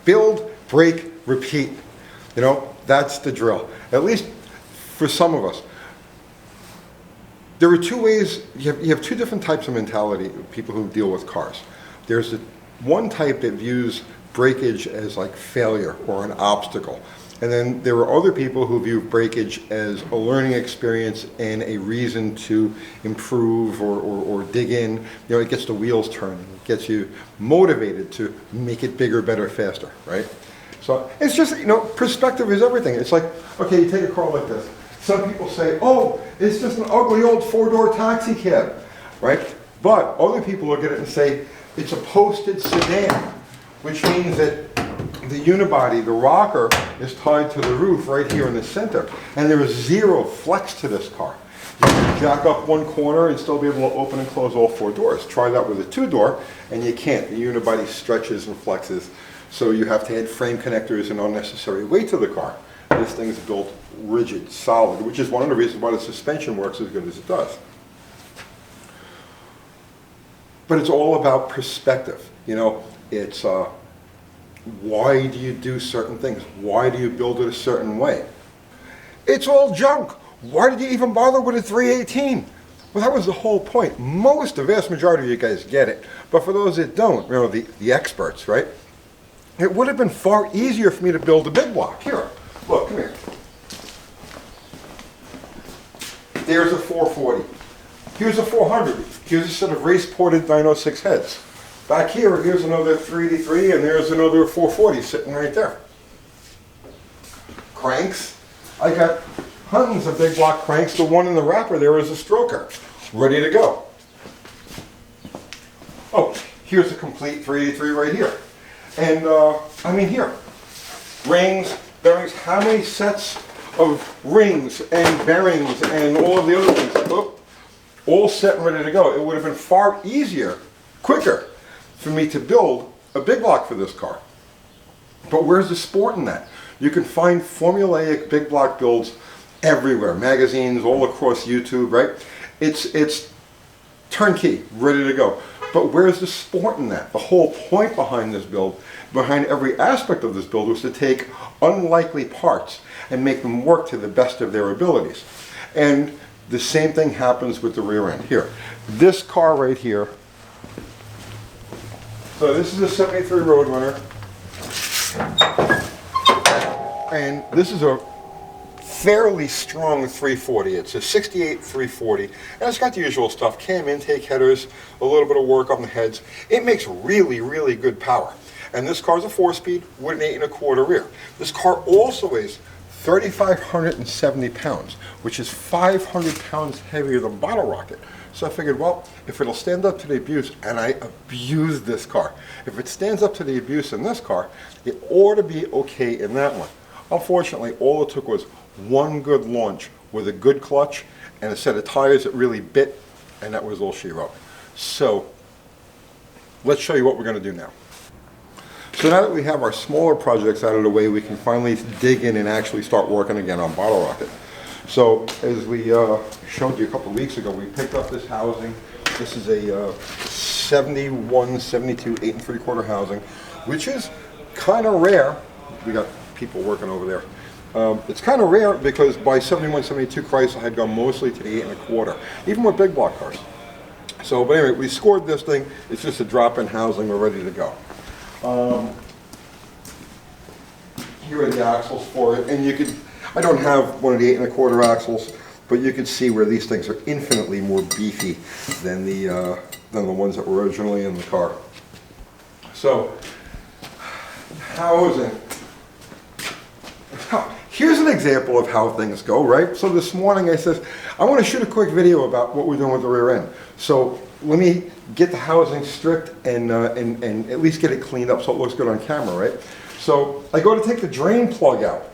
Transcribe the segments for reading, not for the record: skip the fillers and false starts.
Build, break, repeat. You know, that's the drill. At least for some of us. There are two ways, you have two different types of mentality of people who deal with cars. There's the one type that views breakage as like failure or an obstacle. And then there are other people who view breakage as a learning experience and a reason to improve or dig in. You know, it gets the wheels turning. It gets you motivated to make it bigger, better, faster, right? So it's just, you know, perspective is everything. It's like, okay, you take a car like this. Some people say, oh, it's just an ugly old four-door taxi cab, right? But other people look at it and say, it's a posted sedan, which means that the unibody, the rocker, is tied to the roof right here in the center. And there is zero flex to this car. You can jack up one corner and still be able to open and close all four doors. Try that with a two-door, and you can't. The unibody stretches and flexes, so you have to add frame connectors and unnecessary weight to the car. This thing is built rigid, solid, which is one of the reasons why the suspension works as good as it does. But it's all about perspective. You know, it's why do you do certain things? Why do you build it a certain way? It's all junk. Why did you even bother with a 318? Well, that was the whole point. The vast majority of you guys get it. But for those that don't, you know, the experts, right? It would have been far easier for me to build a big block. Here, look, come here. There's a 440. Here's a 400. Here's a set of race-ported 906 heads. Back here, here's another 383, and there's another 440 sitting right there. Cranks. I got tons of big block cranks. The one in the wrapper there is a stroker, ready to go. Oh, here's a complete 383 right here. And, I mean, here. Rings, bearings. How many sets of rings and bearings and all of the other things? Oh, all set and ready to go. It would have been far easier, quicker, for me to build a big block for this car. But where's the sport in that? You can find formulaic big block builds everywhere. Magazines, all across YouTube, right? It's turnkey, ready to go. But where's the sport in that? The whole point behind this build, behind every aspect of this build, was to take unlikely parts and make them work to the best of their abilities. And the same thing happens with the rear end. Here, this car right here. So this is a 73 Roadrunner. And this is a fairly strong 340. It's a 68 340. And it's got the usual stuff. Cam intake headers, a little bit of work on the heads. It makes really, really good power. And this car is a 4-speed with an 8 1/4 rear. This car also weighs 3,570 pounds, which is 500 pounds heavier than Bottle Rocket. So I figured, well, if it'll stand up to the abuse, and I abused this car, if it stands up to the abuse in this car, it ought to be okay in that one. Unfortunately, all it took was one good launch with a good clutch and a set of tires that really bit, and that was all she wrote. So let's show you what we're going to do now. So now that we have our smaller projects out of the way, we can finally dig in and actually start working again on Bottle Rocket. So as we showed you a couple of weeks ago, we picked up this housing. This is a 71, 72, 8 3/4 housing, which is kind of rare. We got people working over there. It's kind of rare because by 71, 72 Chrysler had gone mostly to the 8 1/4, even with big block cars. So, but anyway, we scored this thing. It's just a drop-in housing. We're ready to go. Here are the axles for it, and you could, I don't have one of the 8 1/4 axles, but you can see where these things are infinitely more beefy than the ones that were originally in the car. So, housing. Here's an example of how things go, right? So this morning I said, I want to shoot a quick video about what we're doing with the rear end. So let me get the housing stripped and at least get it cleaned up so it looks good on camera, right? So I go to take the drain plug out.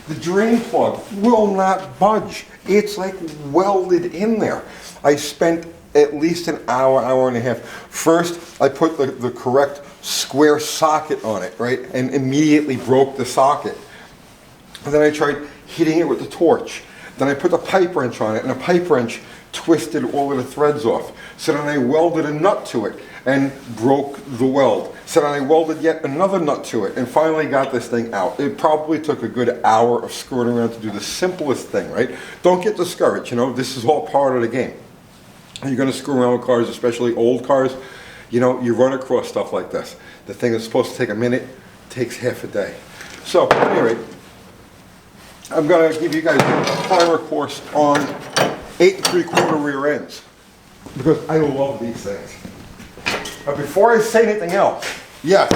The drain plug will not budge. It's like welded in there. I spent at least an hour, hour and a half. First, I put the correct square socket on it, right? And immediately broke the socket. And then I tried hitting it with the torch. Then I put the pipe wrench on it, and the pipe wrench twisted all of the threads off. So then I welded a nut to it and broke the weld. So then I welded yet another nut to it and finally got this thing out. It probably took a good hour of screwing around to do the simplest thing, right? Don't get discouraged, you know, this is all part of the game. You're going to screw around with cars, especially old cars, you know, you run across stuff like this. The thing that's supposed to take a minute takes half a day. So, at any rate, I'm going to give you guys a primer course on 8 3/4 rear ends, because I love these things. But before I say anything else, yes,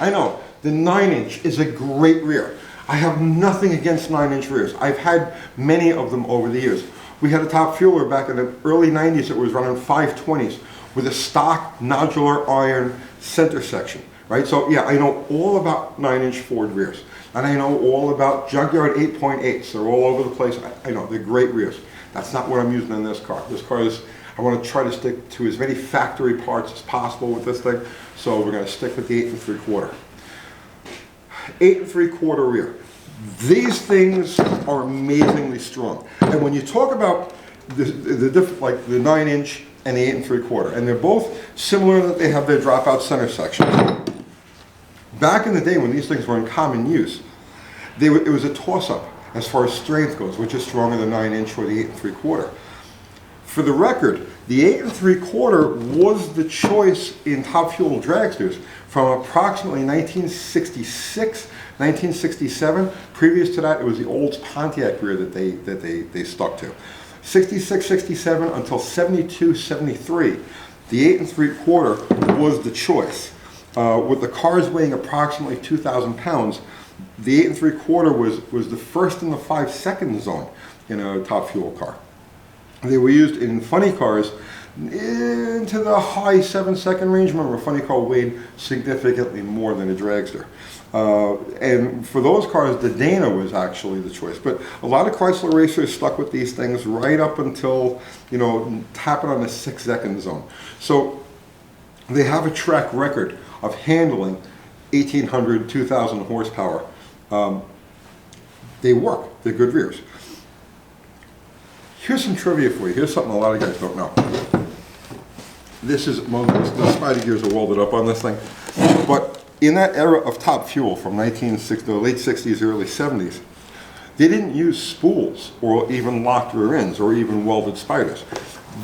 I know, the 9-inch is a great rear. I have nothing against 9-inch rears. I've had many of them over the years. We had a top fueler back in the early 90s that was running 520s with a stock nodular iron center section, right? So yeah, I know all about 9-inch Ford rears. And I know all about junkyard 8.8s. They're all over the place. I know, they're great rears. That's not what I'm using in this car. This car is, I want to try to stick to as many factory parts as possible with this thing. So we're going to stick with the 8 3/4. 8 3/4 rear. These things are amazingly strong. And when you talk about the different, like the 9-inch and the 8 3/4, and they're both similar in that they have their dropout center sections. Back in the day when these things were in common use, it was a toss-up as far as strength goes, which is stronger, the 9-inch or the 8 3/4. For the record, the 8 3/4 was the choice in top fuel dragsters from approximately 1966, 1967. Previous to that, it was the Olds Pontiac rear that they stuck to. 66, 67 until 72, 73, the 8 3/4 was the choice. With the cars weighing approximately 2,000 pounds, the 8 3/4 was the first in the 5-second zone in a top fuel car. They were used in funny cars into the high 7-second range. Remember, a funny car weighed significantly more than a dragster. And for those cars, the Dana was actually the choice. But a lot of Chrysler racers stuck with these things right up until, you know, tapping on the 6-second zone. So they have a track record of handling 1,800, 2,000 horsepower. They work. They're good rears. Here's some trivia for you. Here's something a lot of guys don't know. This is, well, the spider gears are welded up on this thing. But in that era of top fuel from 1960, the late 60s, early 70s, they didn't use spools or even locked rear ends or even welded spiders.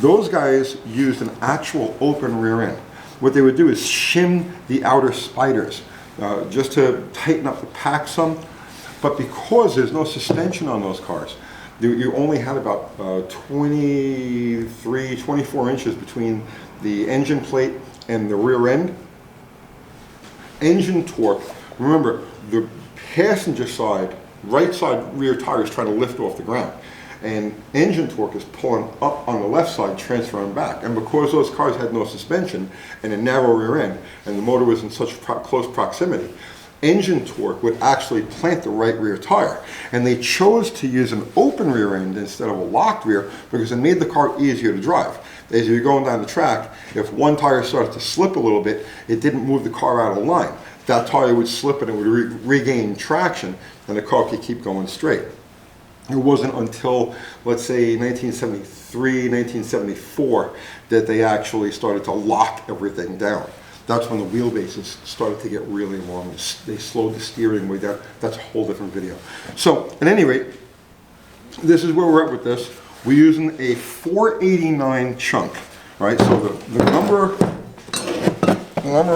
Those guys used an actual open rear end. What they would do is shim the outer spiders just to tighten up the pack some. But because there's no suspension on those cars, you only had about 23, 24 inches between the engine plate and the rear end. Engine torque, remember, the passenger side, right side rear tire is trying to lift off the ground. And engine torque is pulling up on the left side, transferring back. And because those cars had no suspension and a narrow rear end, and the motor was in such close proximity, engine torque would actually plant the right rear tire. And they chose to use an open rear end instead of a locked rear because it made the car easier to drive. As you're going down the track, if one tire started to slip a little bit, it didn't move the car out of line. That tire would slip and it would regain traction, and the car could keep going straight. It wasn't until, let's say, 1973, 1974 that they actually started to lock everything down. That's when the wheelbases started to get really long. They slowed the steering way down. That's a whole different video. So, at any rate, this is where we're at with this. We're using a 489 chunk, right? So the number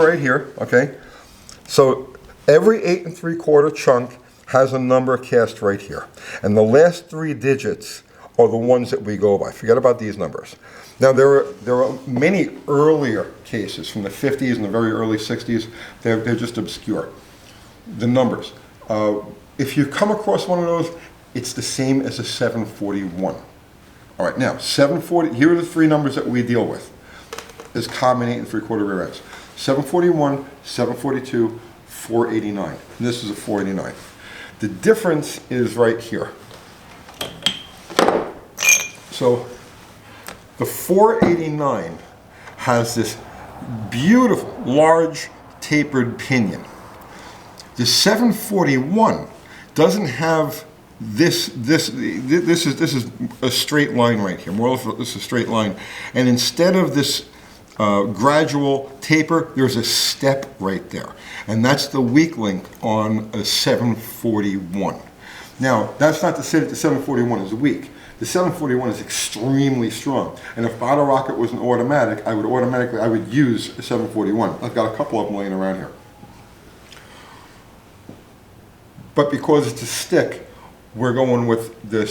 right here, okay? So every 8 3/4 chunk has a number cast right here. And the last 3 digits are the ones that we go by. Forget about these numbers. Now, there are many earlier cases from the 50s and the very early 60s. They're just obscure. The numbers. If you come across one of those, it's the same as a 741. All right, now, 740, here are the 3 numbers that we deal with as common 8 3/4 rear ends. 741, 742, 489. And this is a 489. The difference is right here. So the 489 has this beautiful, large, tapered pinion. The 741 doesn't have this is a straight line right here. More or less, this is a straight line, and instead of this gradual taper, there's a step right there, and that's the weak link on a 741. Now, that's not to say that the 741 is weak. The 741 is extremely strong, and if Bottle Rocket was an automatic, I would use a 741. I've got a couple of them laying around here. But because it's a stick, we're going with the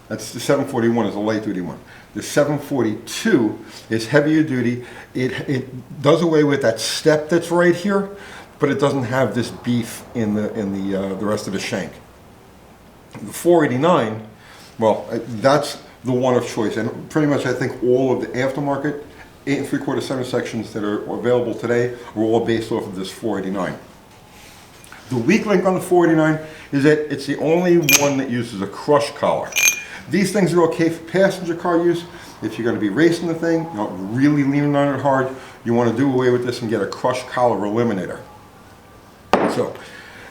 that's the 741 is a light duty one. The 742 is heavier duty. It does away with that step that's right here, but it doesn't have this beef in the rest of the shank. The 489, well, that's the one of choice, and pretty much I think all of the aftermarket 8 3/4 center sections that are available today are all based off of this 489. The weak link on the 489 is that it's the only one that uses a crush collar. These things are okay for passenger car use. If you're going to be racing the thing, you're not really leaning on it hard, you want to do away with this and get a crush collar eliminator. So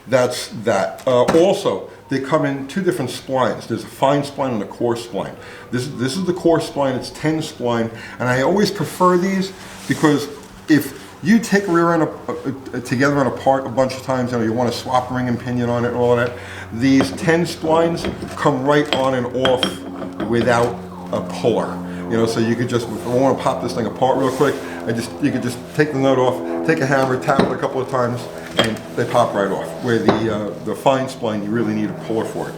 that's that. Also, they come in two different splines. There's a fine spline and a coarse spline. This is the coarse spline. It's 10 spline, and I always prefer these because if you take a rear end together and apart a bunch of times, you want to swap ring and pinion on it and all of that, these 10 splines come right on and off without a puller. So you could just, if I want to pop this thing apart real quick, you could just take the nut off, take a hammer, tap it a couple of times, and they pop right off. Where the fine spline, you really need a puller for it.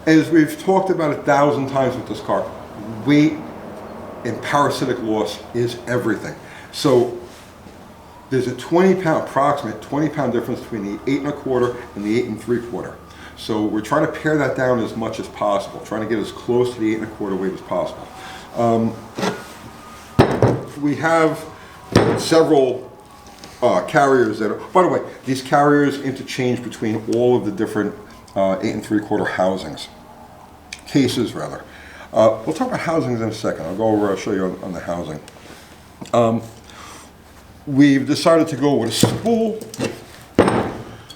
As we've talked about 1,000 times with this car, weight and parasitic loss is everything. So there's a approximate 20 pound difference between the 8 1/4 and the 8 3/4. So we're trying to pare that down as much as possible, trying to get as close to the 8 1/4 weight as possible. We have several carriers that are, by the way, these carriers interchange between all of the different 8 3/4 housings, cases rather. We'll talk about housings in a second. I'll show you on the housing. We've decided to go with a spool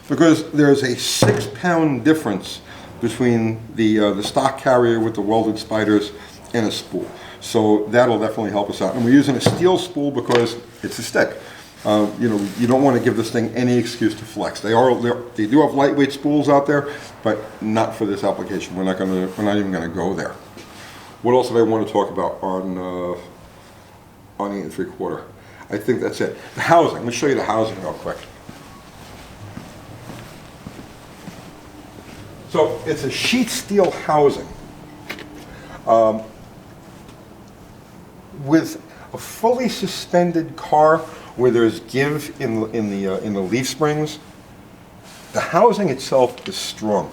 because there's a 6 pound difference between the stock carrier with the welded spiders and a spool. So that'll definitely help us out. And we're using a steel spool because it's a stick. You don't want to give this thing any excuse to flex. They do have lightweight spools out there, but not for this application. We're not even going to go there. What else did I want to talk about on 8 3/4? I think that's it. The housing. Let me show you the housing real quick. So it's a sheet steel housing with a fully suspended car where there's give in the leaf springs. The housing itself is strong.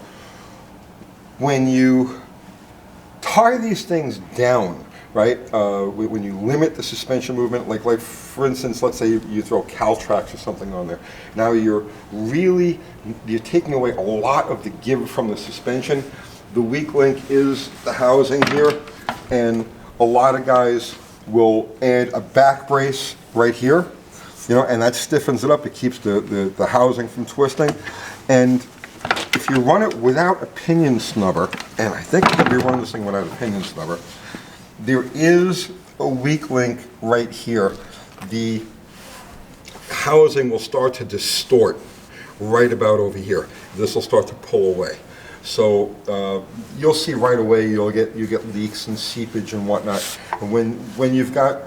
When you tie these things down, right? When you limit the suspension movement, like for instance, let's say you throw Caltrax or something on there. Now you're taking away a lot of the give from the suspension. The weak link is the housing here, and a lot of guys will add a back brace right here, and that stiffens it up. It keeps the housing from twisting. And if you run it without a pinion snubber, and I think you can be running this thing without a pinion snubber, there is a weak link right here. The housing will start to distort right about over here. This will start to pull away. So you'll see right away you get leaks and seepage and whatnot. And when you've got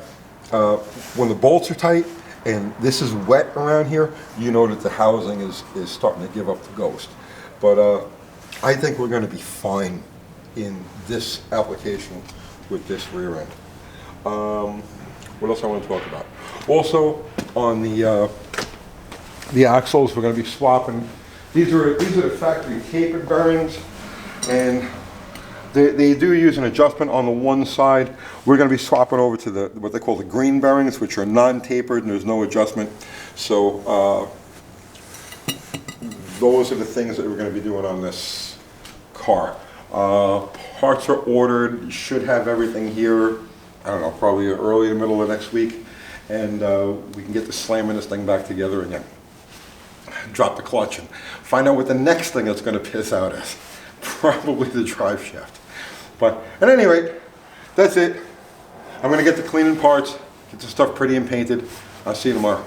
when the bolts are tight and this is wet around here, you know that the housing is starting to give up the ghost. But I think we're going to be fine in this application with this rear end. What else I want to talk about? Also, on the axles, we're going to be swapping. These are the factory tapered bearings, and they do use an adjustment on the one side. We're going to be swapping over to what they call the green bearings, which are non-tapered and there's no adjustment. So those are the things that we're going to be doing on this car. Parts are ordered. You should have everything here, I don't know, probably early in the middle of next week, and we can get to slamming this thing back together again. drop the clutch and find out what the next thing that's going to piss out is. Probably the drive shaft. But at any rate, that's it. I'm going to get the cleaning parts, get the stuff pretty and painted. I'll see you tomorrow.